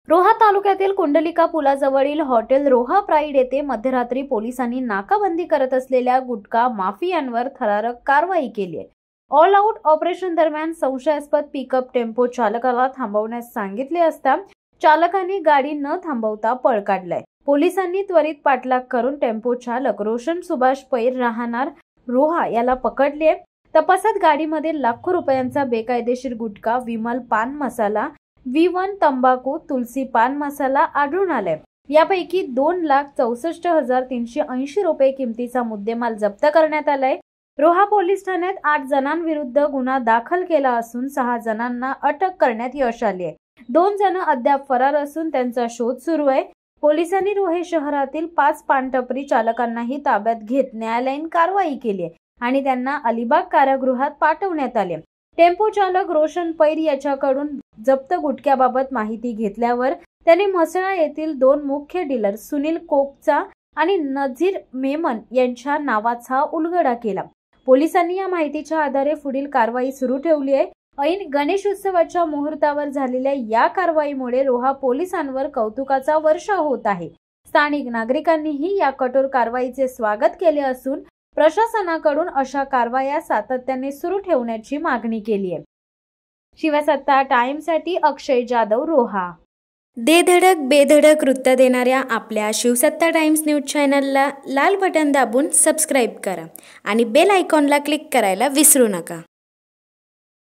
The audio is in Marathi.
रोहा तालुक्यातील कुंडलिका पुलाजवळील हॉटेल रोहा प्राईड येथे मध्यरात्री पोलिसांनी नाकाबंदी करत असलेल्या गुटखा माफियांवर थरारक कारवाई केली आहे। ऑल आउट ऑपरेशन दरम्यान संशयास्पद पिकअप टेम्पो चालकाला थांबवण्यास सांगितले असता चालकाने गाडी न थांबवता पळ काढलाय। पोलिसांनी त्वरित पाठलाग करून टेम्पो चालक रोशन सुभाष पैर राहणार रोहा याला पकडले। तपासात गाडीमध्ये लाखो रुपयांचा बेकायदेशीर गुटखा, विमल पान मसाला, V1 तंबाखू, तुलसी पान मसाला आढळून आलाय। यापैकी 2,64,380 रुपये किमतीचा मुद्देमाल जप्त करण्यात आलाय। रोहा पोलीस ठाण्यात 8 जणांविरुद्ध गुन्हा दाखल केला असून 6 जणांना अटक करण्यात यश आले आहे। 2 जण अद्याप फरार असून त्यांचा शोध सुरू आहे। पोलिसांनी रोहे शहरातील 5 पानटपरी चालकांनाही ताब्यात घेत न्यायालयीन कारवाई केली आहे आणि त्यांना अलिबाग कारागृहात पाठवण्यात आले। टेम्पो चालक रोशन पैर याच्याकडून जप्त गुटख्याबाबत माहिती घेतल्यावर त्याने म्हसळा येथील 2 मुख्य डीलर सुनील कोकचा आणि नझीर मेमन यांच्या नावाचा उलगडा केला। पोलिसांनी या माहितीच्या आधारे पुढील कारवाई सुरू ठेवली आहे। ऐन गणेश उत्सवाच्या मुहूर्तावर झालेल्या या कारवाईमुळे रोहा पोलिसांवर कौतुकाचा वर्षाव होत आहे। स्थानिक नागरिकांनीही या कठोर कारवाईचे स्वागत केले असून प्रशासनाकडून अशा कारवाया सातत्याने सुरू ठेवण्याची मागणी केली आहे। शिवसत्ता टाइम्ससाठी अक्षय जाधव, रोहा। दे धडक बेधडक वृत्त देणाऱ्या आपल्या शिवसत्ता टाइम्स न्यूज चॅनलला लाल बटन दाबून सबस्क्राईब करा आणि बेल आयकॉनला क्लिक करायला विसरू नका।